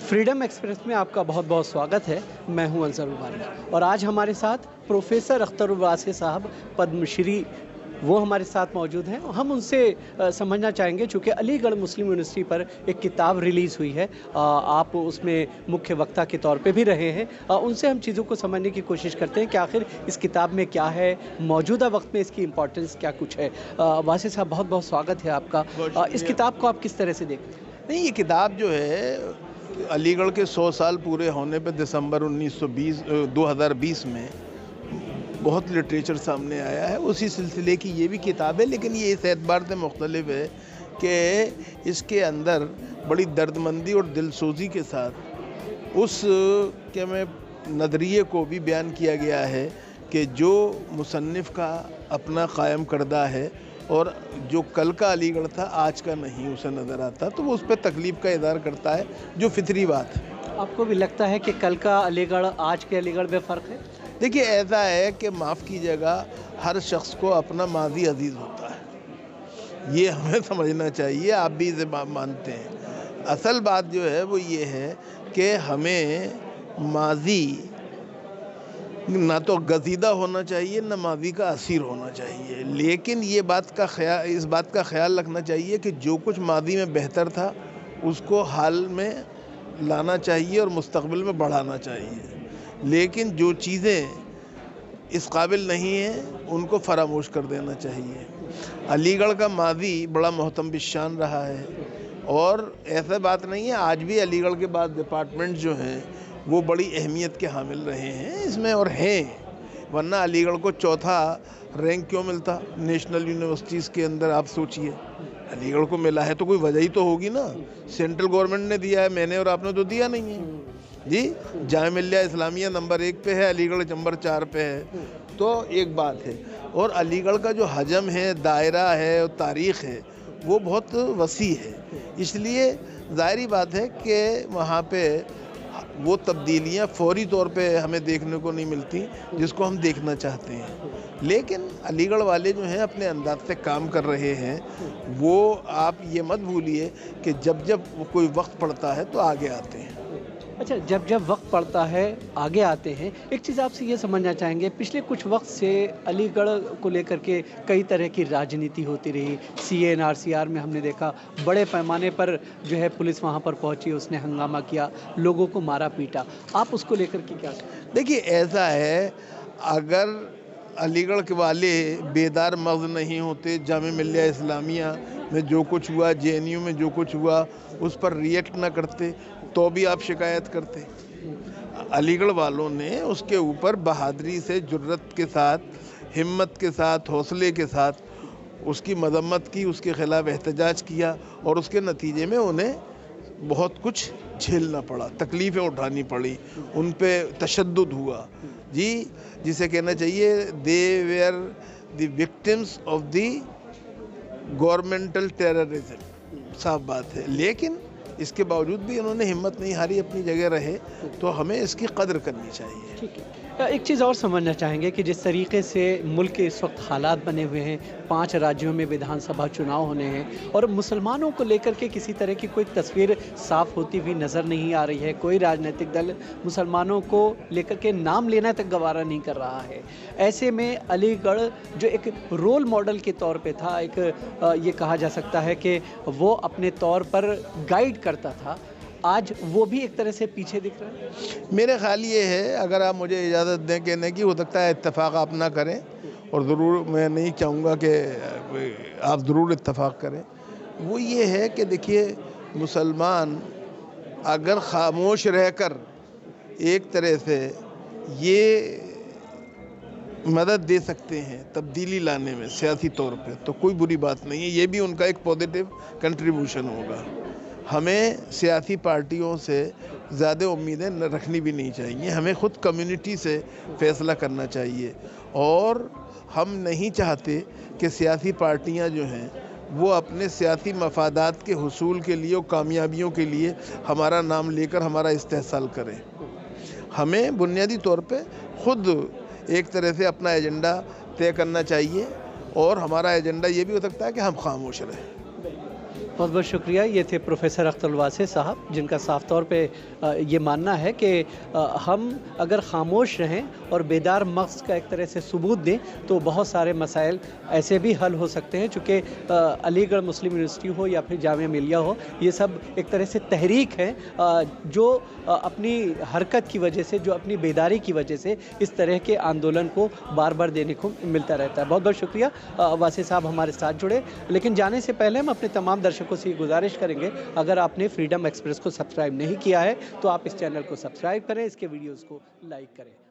Freedom express में आपका बहुत बहुत स्वागत है। मैं हूं अंसर मुबारक और आज हमारे साथ प्रोफेसर अख्तर वासी साहब पद्मश्री वो हमारे साथ मौजूद हैं। हम उनसे समझना चाहेंगे, चूँकि अलीगढ़ मुस्लिम यूनिवर्सिटी पर एक किताब रिलीज़ हुई है, आप उसमें मुख्य वक्ता के तौर पे भी रहे हैं। उनसे हम चीज़ों को समझने की कोशिश करते हैं कि आखिर इस किताब में क्या है, मौजूदा वक्त में इसकी इम्पोर्टेंस क्या कुछ है। वासी साहब, बहुत बहुत स्वागत है आपका। इस किताब को आप किस तरह से देखते हैं? नहीं, ये किताब जो है अलीगढ़ के 100 साल पूरे होने पे दिसंबर 2020 में बहुत लिटरेचर सामने आया है। उसी सिलसिले की ये भी किताब है, लेकिन ये इस एतबार से मुख्तलिफ है कि इसके अंदर बड़ी दर्दमंदी और दिलसोजी के साथ उस के में नज़रिए को भी बयान किया गया है कि जो मुसन्निफ़ का अपना कायम करदा है और जो कल का अलीगढ़ था आज का नहीं उसे नज़र आता, तो वो उस पर तकलीफ़ का इज़हार करता है, जो फितरी बात है। आपको भी लगता है कि कल का अलीगढ़ आज के अलीगढ़ में फ़र्क है? देखिए, ऐसा है कि माफ़ कीजिएगा, हर शख्स को अपना माजी अजीज़ होता है, ये हमें समझना चाहिए। आप भी इसे मानते हैं। असल बात जो है वो ये है कि हमें माजी ना तो गजीदा होना चाहिए, ना माजी का असीर होना चाहिए, लेकिन इस बात का ख्याल रखना चाहिए कि जो कुछ माजी में बेहतर था उसको हाल में लाना चाहिए और मुस्तक़बिल में बढ़ाना चाहिए, लेकिन जो चीज़ें इस काबिल नहीं हैं उनको फरामोश कर देना चाहिए। अलीगढ़ का माजी बड़ा मोहतरम बिशान रहा है और ऐसा बात नहीं है, आज भी अलीगढ़ के बाद डिपार्टमेंट जो हैं वो बड़ी अहमियत के हामिल रहे हैं इसमें और हैं, वरना अलीगढ़ को चौथा रैंक क्यों मिलता नेशनल यूनिवर्सिटीज़ के अंदर। आप सोचिए, अलीगढ़ को मिला है तो कोई वजह ही तो होगी ना। सेंट्रल गवर्नमेंट ने दिया है, मैंने और आपने तो दिया नहीं है जी। जामिया मिल्लिया इस्लामिया नंबर 1 पे है, अलीगढ़ नंबर 4 पे है, तो एक बात है। और अलीगढ़ का जो हजम है, दायरा है और तारीख़ है वो बहुत वसी है, इसलिए ज़ाहिरी बात है कि वहाँ पे वो तब्दीलियाँ फ़ौरी तौर पे हमें देखने को नहीं मिलती जिसको हम देखना चाहते हैं, लेकिन अलीगढ़ वाले जो हैं अपने अंदाज से काम कर रहे हैं। वो आप ये मत भूलिए कि जब जब कोई वक्त पड़ता है तो आगे आते हैं। अच्छा, जब जब वक्त पड़ता है आगे आते हैं। एक चीज़ आपसे ये समझना चाहेंगे, पिछले कुछ वक्त से अलीगढ़ को लेकर के कई तरह की राजनीति होती रही। CANRCR में हमने देखा बड़े पैमाने पर जो है पुलिस वहाँ पर पहुँची, उसने हंगामा किया, लोगों को मारा पीटा। आप उसको लेकर के क्या कहें? देखिए, ऐसा है, अगर अलीगढ़ के वाले बेदार मग़ज़ नहीं होते, जामिया मिल्लिया इस्लामिया में जो कुछ हुआ, JNU में जो कुछ हुआ उस पर रिएक्ट ना करते तो भी आप शिकायत करते। अलीगढ़ वालों ने उसके ऊपर बहादुरी से, जुर्रत के साथ, हिम्मत के साथ, हौसले के साथ उसकी मज़म्मत की, उसके ख़िलाफ़ एहतजाज किया और उसके नतीजे में उन्हें बहुत कुछ झेलना पड़ा, तकलीफ़ें उठानी पड़ी, उन पे तशद्दुद हुआ जी, जिसे कहना चाहिए they were the victims of the governmental terrorism. साफ बात है, लेकिन इसके बावजूद भी उन्होंने हिम्मत नहीं हारी, अपनी जगह रहे, तो हमें इसकी कदर करनी चाहिए। ठीक है। एक चीज़ और समझना चाहेंगे कि जिस तरीके से मुल्क के इस वक्त हालात बने हुए हैं, 5 राज्यों में विधानसभा चुनाव होने हैं और मुसलमानों को लेकर के किसी तरह की कोई तस्वीर साफ होती हुई नज़र नहीं आ रही है। कोई राजनीतिक दल मुसलमानों को लेकर के नाम लेना तक गवारा नहीं कर रहा है। ऐसे में अलीगढ़ जो एक रोल मॉडल के तौर पे था, एक ये कहा जा सकता है कि वो अपने तौर पर गाइड करता था, आज वो भी एक तरह से पीछे दिख रहा है। मेरा ख्याल ये है, अगर आप मुझे इजाज़त दें कहने की, हो सकता है इत्तेफाक आप ना करें और ज़रूर मैं नहीं चाहूँगा कि आप ज़रूर इत्तेफाक करें। वो ये है कि देखिए, मुसलमान अगर ख़ामोश रहकर एक तरह से ये मदद दे सकते हैं तब्दीली लाने में सियासी तौर पे, तो कोई बुरी बात नहीं है, ये भी उनका एक पॉजिटिव कंट्रीब्यूशन होगा। हमें सियासी पार्टियों से ज़्यादा उम्मीदें न रखनी भी नहीं चाहिए, हमें ख़ुद कम्युनिटी से फ़ैसला करना चाहिए और हम नहीं चाहते कि सियासी पार्टियां जो हैं वो अपने सियासी मफादात के हुसूल के लिए और कामयाबियों के लिए हमारा नाम लेकर हमारा इस्तेहसाल करें। हमें बुनियादी तौर पे ख़ुद एक तरह से अपना एजेंडा तय करना चाहिए और हमारा एजेंडा ये भी हो सकता है कि हम खामोश रहें। बहुत बहुत शुक्रिया। ये थे प्रोफेसर अख्तर वासे साहब, जिनका साफ तौर पे ये मानना है कि हम अगर खामोश रहें और बेदार मग़ज़ का एक तरह से सबूत दें तो बहुत सारे मसाइल ऐसे भी हल हो सकते हैं। चूँकि अलीगढ़ मुस्लिम यूनिवर्सिटी हो या फिर जामिया मिलिया हो, ये सब एक तरह से तहरीक है जो अपनी हरकत की वजह से, जो अपनी बेदारी की वजह से इस तरह के आंदोलन को बार बार देने को मिलता रहता है। बहुत बहुत शुक्रिया वासे साहब हमारे साथ जुड़े। लेकिन जाने से पहले हम अपने तमाम दर्शकों से गुजारिश करेंगे, अगर आपने फ्रीडम एक्सप्रेस को सब्सक्राइब नहीं किया है तो आप इस चैनल को सब्सक्राइब करें, इसके वीडियोज़ को लाइक करें।